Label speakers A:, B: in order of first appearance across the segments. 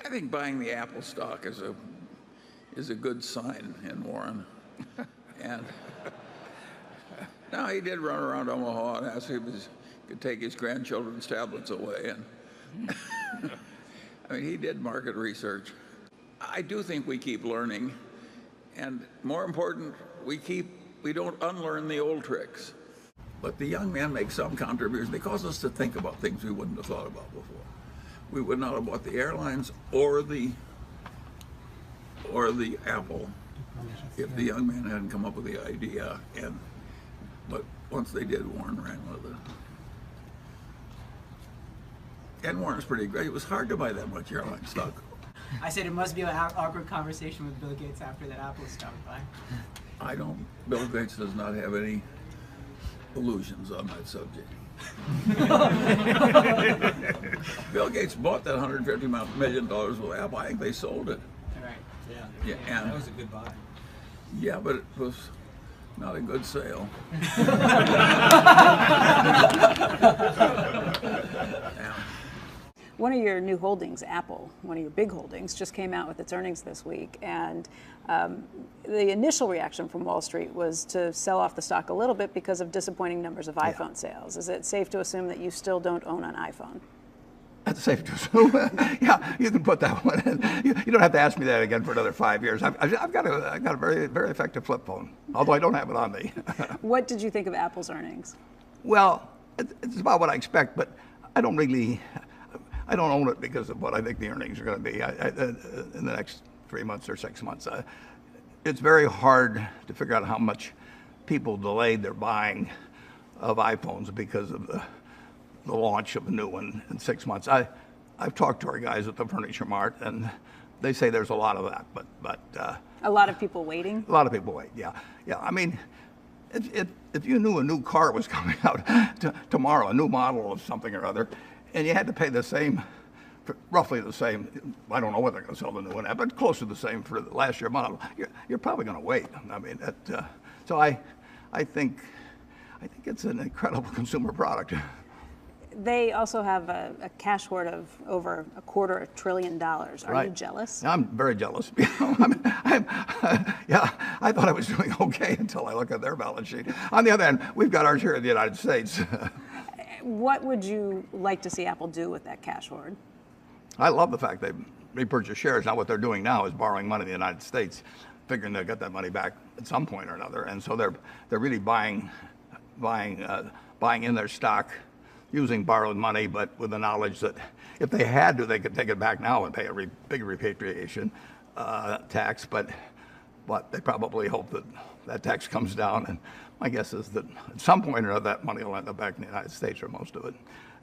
A: I think buying the Apple stock is a good sign in Warren. And now he did run around Omaha and ask if he could take his grandchildren's tablets away. And I mean, he did market research. I do think we keep learning, and more important, we don't unlearn the old tricks. But the young men make some contributions. They cause us to think about things we wouldn't have thought about before. We would not have bought the airlines or the Apple if the young man hadn't come up with the idea. But once they did, Warren ran with it. And Warren's pretty great. It was hard to buy that much airline stock.
B: I said it must be an awkward conversation with Bill Gates after that Apple stock buy.
A: Bill Gates does not have any illusions on that subject. Bill Gates bought that $150 million with Apple. I think they sold it.
B: Right.
C: Yeah.
A: And
C: that was a good buy.
A: Yeah, but it was not a good sale.
D: One of your new holdings, Apple, one of your big holdings, just came out with its earnings this week. And the initial reaction from Wall Street was to sell off the stock a little bit because of disappointing numbers of iPhone sales. Is it safe to assume that you still don't own an iPhone?
E: That's safe to assume. Yeah, you can put that one in. You don't have to ask me that again for another 5 years. I've got a very, very effective flip phone, although I don't have it on me.
D: What did you think of Apple's earnings?
E: Well, it's about what I expect, but I don't own it because of what I think the earnings are going to be in the next 3 months or 6 months. It's very hard to figure out how much people delayed their buying of iPhones because of the launch of a new one in 6 months. I've talked to our guys at the Furniture Mart, and they say there's a lot of that, but
D: a lot of people waiting? A
E: lot of people wait, yeah. I mean, if you knew a new car was coming out tomorrow, a new model of something or other, and you had to pay the same, roughly the same, I don't know what they're going to sell the new one at, but close to the same for the last year model, you're probably going to wait. I mean, so I think it's an incredible consumer product.
D: They also have a cash hoard of over $250 billion. Are you jealous?
E: I'm very jealous. I thought I was doing okay until I look at their balance sheet. On the other hand, we've got ours here in the United States.
D: What would you like to see Apple do with that cash hoard?
E: I love the fact they repurchase shares. Now what they're doing now is borrowing money in the United States, figuring they'll get that money back at some point or another. And so they're really buying in their stock using borrowed money, but with the knowledge that if they had to, they could take it back now and pay a big repatriation tax. But they probably hope that tax comes down. And my guess is that at some point or another, that money will end up back in the United States, or most of it.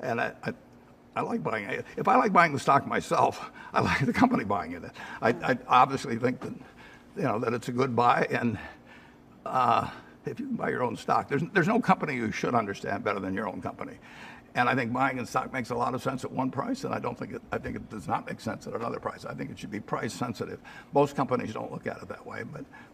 E: And I like buying it. If I like buying the stock myself, I like the company buying it. I obviously think that that it's a good buy, and if you can buy your own stock, there's no company you should understand better than your own company. And I think buying in stock makes a lot of sense at one price, and I think it does not make sense at another price. I think it should be price sensitive. Most companies don't look at it that way,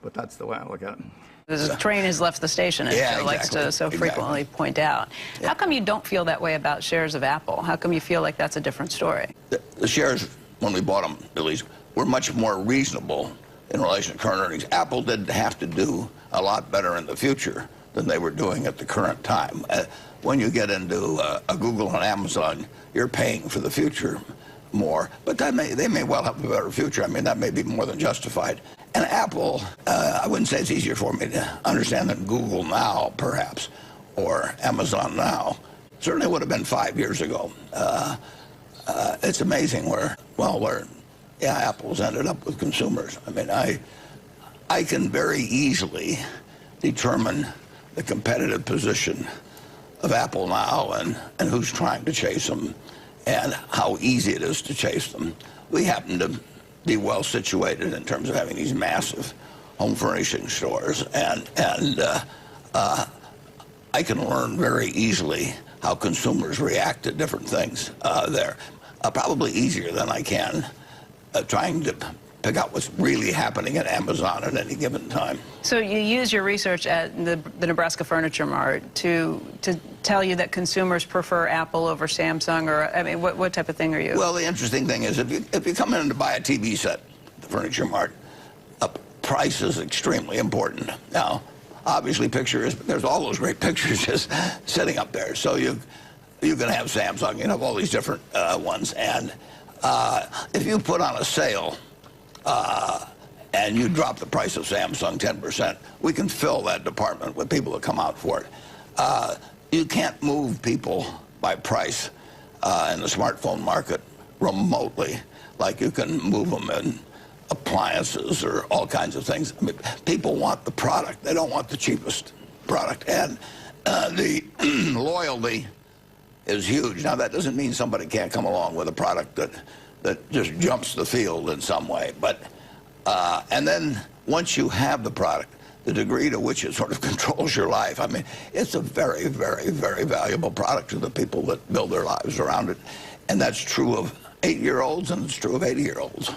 E: but that's the way I look at it.
F: The train has left the station, as Joe likes to so frequently point out. Yeah. How come you don't feel that way about shares of Apple? How come you feel like that's a different story?
G: The shares, when we bought them, at least, were much more reasonable in relation to current earnings. Apple didn't have to do a lot better in the future than they were doing at the current time. When you get into a Google and Amazon, you're paying for the future more, but they may well have a better future. I mean, that may be more than justified. And Apple, I wouldn't say it's easier for me to understand than Google now, perhaps, or Amazon now. Certainly would have been 5 years ago. It's amazing where Apple's ended up with consumers. I mean, I can very easily determine the competitive position of Apple now and who's trying to chase them and how easy it is to chase them. We happen to be well situated in terms of having these massive home furnishing stores, and I can learn very easily how consumers react to different things there. Probably easier than I can trying to pick out what's really happening at Amazon at any given time.
F: So you use your research at the Nebraska Furniture Mart to tell you that consumers prefer Apple over Samsung, or I mean, what type of thing are you?
G: Well, the interesting thing is if you come in to buy a TV set at the Furniture Mart, price is extremely important. Now, obviously, there's all those great pictures just sitting up there. So you can have Samsung, you have all these different ones, and if you put on a sale and you drop the price of Samsung 10%, we can fill that department with people that come out for it. You can't move people by price in the smartphone market remotely like you can move them in appliances or all kinds of things. I mean, people want the product. They don't want the cheapest product. And the loyalty is huge. Now, that doesn't mean somebody can't come along with a product that just jumps the field in some way. But and then once you have the product, the degree to which it sort of controls your life, I mean, it's a very, very, very valuable product to the people that build their lives around it. And that's true of 8-year-olds, and it's true of 80-year-olds.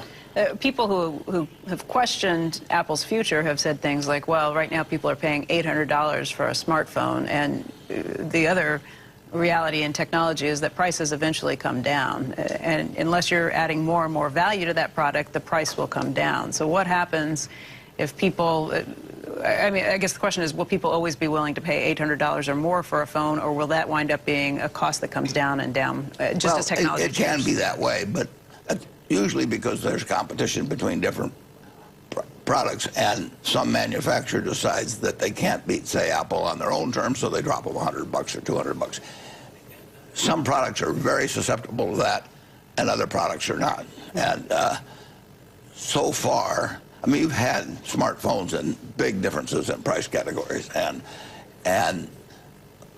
F: People who have questioned Apple's future have said things like, well, right now people are paying $800 for a smartphone, and the other reality in technology is that prices eventually come down. And unless you're adding more and more value to that product, the price will come down. So what happens if people, I mean, I guess the question is, will people always be willing to pay $800 or more for a phone, or will that wind up being a cost that comes down and down just as technology
G: it can be that way, but usually because there's competition between different products, and some manufacturer decides that they can't beat, say, Apple on their own terms, so they drop them $100 or $200. Some products are very susceptible to that, and other products are not. And so far, I mean, you've had smartphones and big differences in price categories, and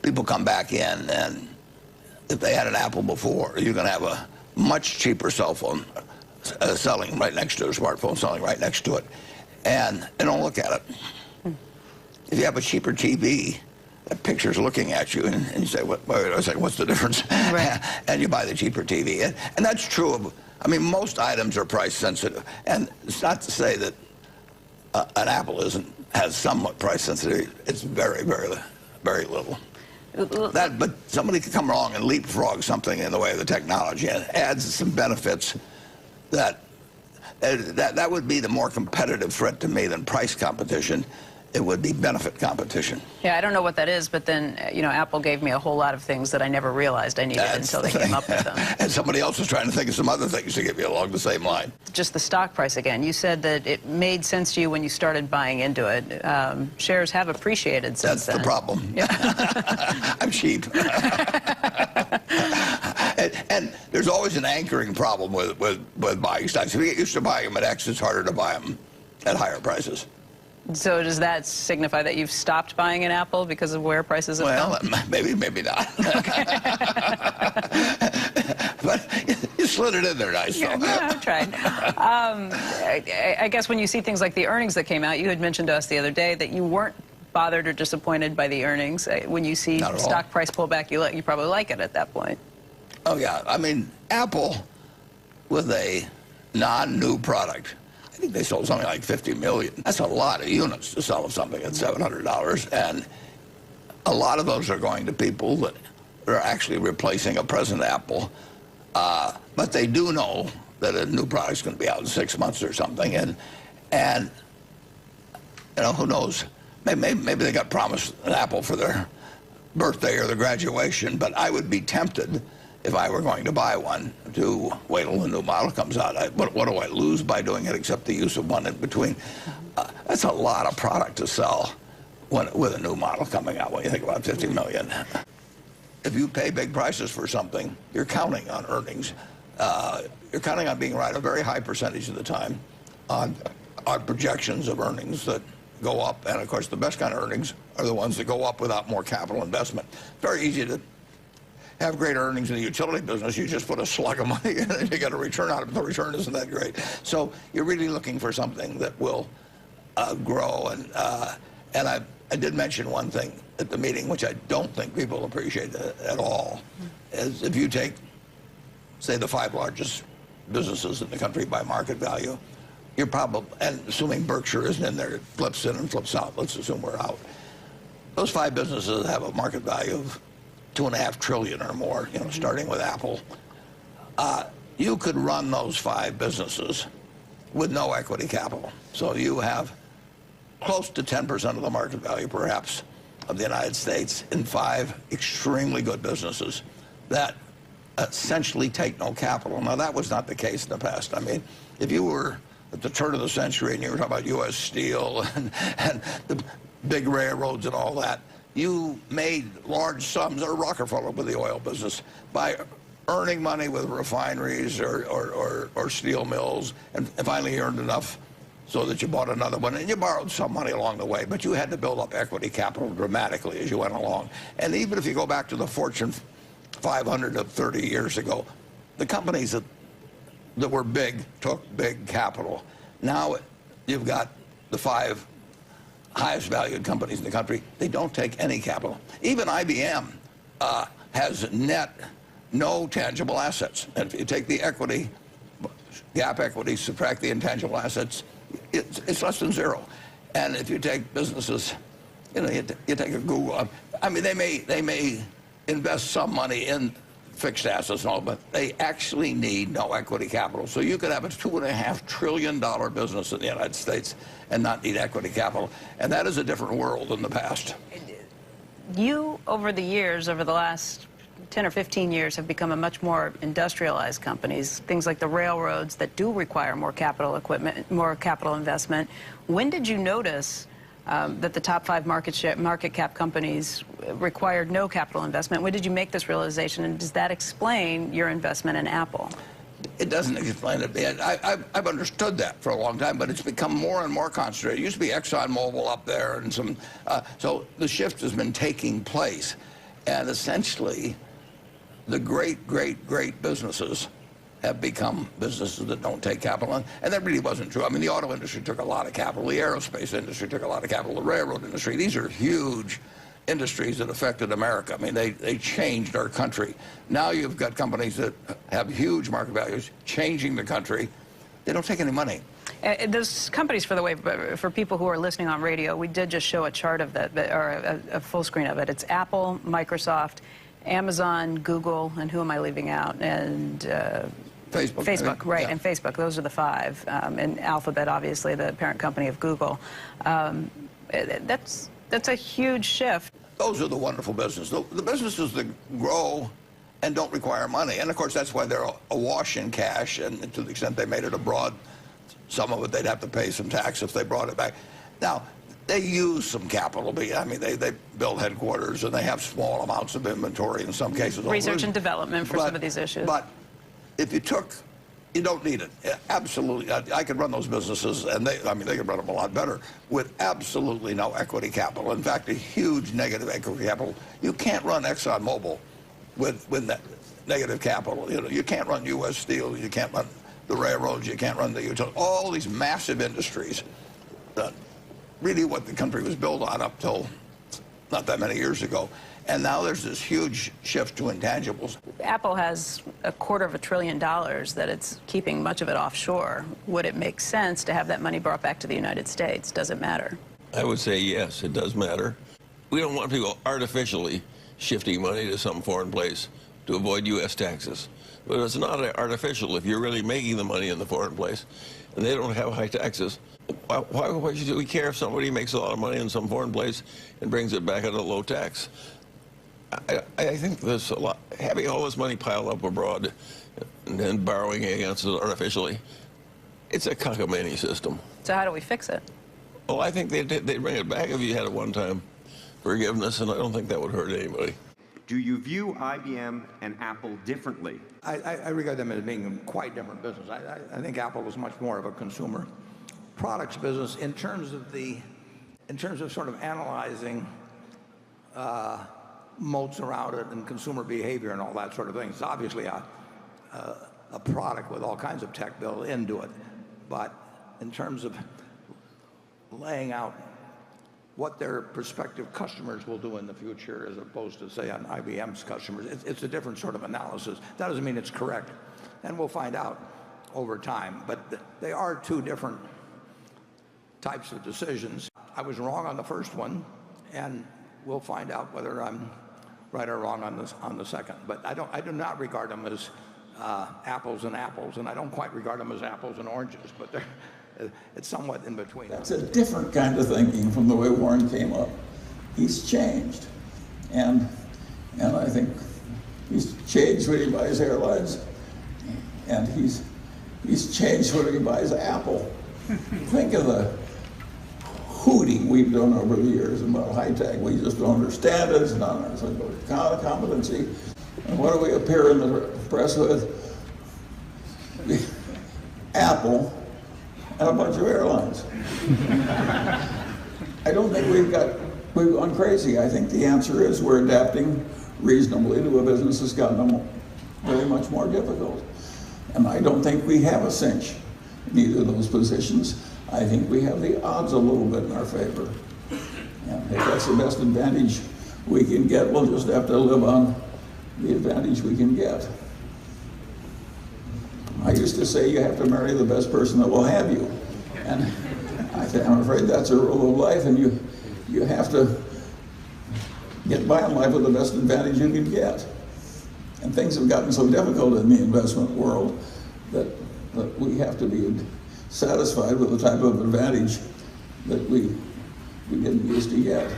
G: people come back in, and if they had an Apple before, you can have a much cheaper cell phone selling right next to a smartphone selling right next to it, and they don't look at it. If you have a cheaper TV, that picture's looking at you, and you say, wait a second, what's the difference? Right. And you buy the cheaper TV. And that's true of, I mean, most items are price sensitive. And it's not to say that an Apple has somewhat price sensitivity. It's very, very, very little. But somebody could come along and leapfrog something in the way of the technology and adds some benefits that would be the more competitive threat to me than price competition. It would be benefit competition.
F: Yeah, I don't know what that is, but then, you know, Apple gave me a whole lot of things that I never realized I needed until they came up with them.
G: And somebody else was trying to think of some other things to give you along the same line.
F: Just the stock price again. You said that it made sense to you when you started buying into it. Shares have appreciated since then.
G: That's the problem. Yeah. I'm cheap. And there's always an anchoring problem with buying stocks. If you get used to buying them at X, it's harder to buy them at higher prices.
F: So does that signify that you've stopped buying an Apple because of where prices have gone?
G: Well, maybe not. But you slid it in there nice.
F: Yeah, I tried. I guess when you see things like the earnings that came out, you had mentioned to us the other day that you weren't bothered or disappointed by the earnings. When you see stock price pull back, you probably like it at that point.
G: Oh, yeah. I mean, Apple, with a non-new product, I think they sold something like 50 million. That's a lot of units to sell something at $700. And a lot of those are going to people that are actually replacing a present Apple. But they do know that a new product's going to be out in 6 months or something. And you know, who knows? Maybe they got promised an Apple for their birthday or their graduation. But I would be tempted, if I were going to buy one, to wait till the new model comes out. What do I lose by doing it except the use of one in between? That's a lot of product to sell with a new model coming out when you think about 50 million. If you pay big prices for something, you're counting on earnings. You're counting on being right a very high percentage of the time on projections of earnings that go up. And, of course, the best kind of earnings are the ones that go up without more capital investment. It's very easy to have great earnings in the utility business. You just put a slug of money in and you get a return out of it. The return isn't that great. So you're really looking for something that will grow. And I did mention one thing at the meeting, which I don't think people appreciate at all, is if you take, say, the 5 largest businesses in the country by market value, you're probably, and assuming Berkshire isn't in there, it flips in and flips out. Let's assume we're out. Those 5 businesses have a market value of $2.5 trillion or more, starting with Apple. You could run those 5 businesses with no equity capital. So you have close to 10% of the market value, perhaps, of the United States in 5 extremely good businesses that essentially take no capital. Now, that was not the case in the past. I mean, if you were at the turn of the century and you were talking about U.S. Steel and the big railroads and all that, you made large sums, or Rockefeller with the oil business, by earning money with refineries or steel mills, and finally earned enough so that you bought another one, and you borrowed some money along the way, but you had to build up equity capital dramatically as you went along. And even if you go back to the Fortune 500 of 30 years ago, the companies that were big took big capital. Now you've got the 5 highest valued companies in the country. They don't take any capital. Even IBM has net no tangible assets. And if you take the equity, gap equity, subtract the intangible assets, it's less than 0. And if you take businesses, you take a Google. I mean, they may invest some money in fixed assets and all, but they actually need no equity capital. So you could have a $2.5 trillion business in the United States and not need equity capital. And that is a different world than the past.
F: You, over the years, over the last 10 or 15 years, have become a much more industrialized companies, things like the railroads that do require more capital equipment, more capital investment. When did you notice that the top 5 market cap companies required no capital investment? When did you make this realization, and does that explain your investment in Apple?
G: It doesn't explain it. I've understood that for a long time, but it's become more and more concentrated. It used to be ExxonMobil up there, and some. So the shift has been taking place, and essentially, the great businesses have become businesses that don't take capital. And that really wasn't true. I mean, the auto industry took a lot of capital. The aerospace industry took a lot of capital. The railroad industry. These are huge industries that affected America. I mean, they changed our country. Now you've got companies that have huge market values changing the country. They don't take any money.
F: Those companies, for the way, for people who are listening on radio, we did just show a chart of that, or a full screen of it. It's Apple, Microsoft, Amazon, Google, and who am I leaving out? And
G: Facebook.
F: Facebook, right,
G: yeah.
F: and Facebook. Those are the 5. And Alphabet, obviously, the parent company of Google. That's a huge shift.
G: Those are the wonderful businesses. The businesses that grow and don't require money. And, of course, that's why they're awash in cash. And to the extent they made it abroad, some of it they'd have to pay some tax if they brought it back. Now, they use some capital. I mean, they build headquarters, and they have small amounts of inventory in some cases.
F: Research and development for some of these issues.
G: But if you don't need it. Absolutely. I could run those businesses, and they could run them a lot better with absolutely no equity capital. In fact, a huge negative equity capital. You can't run ExxonMobil with negative capital. You can't run U.S. Steel. You can't run the railroads. You can't run the utilities. All these massive industries. Really what the country was built on up till not that many years ago. And now there's this huge shift to intangibles.
F: Apple has $250 billion that it's keeping much of it offshore. Would it make sense to have that money brought back to the United States? Does it matter?
C: I would say yes, it does matter. We don't want people artificially shifting money to some foreign place to avoid U.S. taxes. But it's not artificial if you're really making the money in the foreign place and they don't have high taxes. Why should we care if somebody makes a lot of money in some foreign place and brings it back at a low tax? I think there's a lot, having all this money piled up abroad and then borrowing against it artificially, it's a cockamamie system.
F: So how do we fix it?
C: Well, I think they'd bring it back if you had a one-time forgiveness, and I don't think that would hurt anybody.
H: Do you view IBM and Apple differently?
E: I regard them as being quite different business. I think Apple was much more of a consumer products business in terms of sort of analyzing moats around it and consumer behavior and all that sort of thing. It's obviously a product with all kinds of tech built into it, but in terms of laying out what their prospective customers will do in the future as opposed to, say, on IBM's customers, it's a different sort of analysis. That doesn't mean it's correct, and we'll find out over time. But they are two different types of decisions. I was wrong on the first one, and we'll find out whether I'm right or wrong on the second. But I do not regard them as apples and apples, and I don't quite regard them as apples and oranges, but it's somewhat in between.
A: That's a different kind of thinking from the way Warren came up. He's changed, and I think he's changed when he buys airlines, and he's changed when he buys Apple. Think of the hooting we've done over the years about high tech. We just don't understand it. It's not our competency. And what do we appear in the press with? Apple and a bunch of airlines. I don't think we've gone crazy. I think the answer is we're adapting reasonably to a business that's gotten very much more difficult. And I don't think we have a cinch in either of those positions. I think we have the odds a little bit in our favor. And if that's the best advantage we can get, we'll just have to live on the advantage we can get. I used to say you have to marry the best person that will have you. And I'm afraid that's a rule of life, and you have to get by in life with the best advantage you can get. And things have gotten so difficult in the investment world that we have to be satisfied with the type of advantage that we didn't used to get.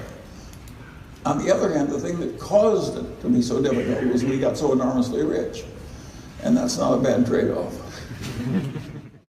A: On the other hand, the thing that caused it to be so difficult was we got so enormously rich. And that's not a bad trade-off.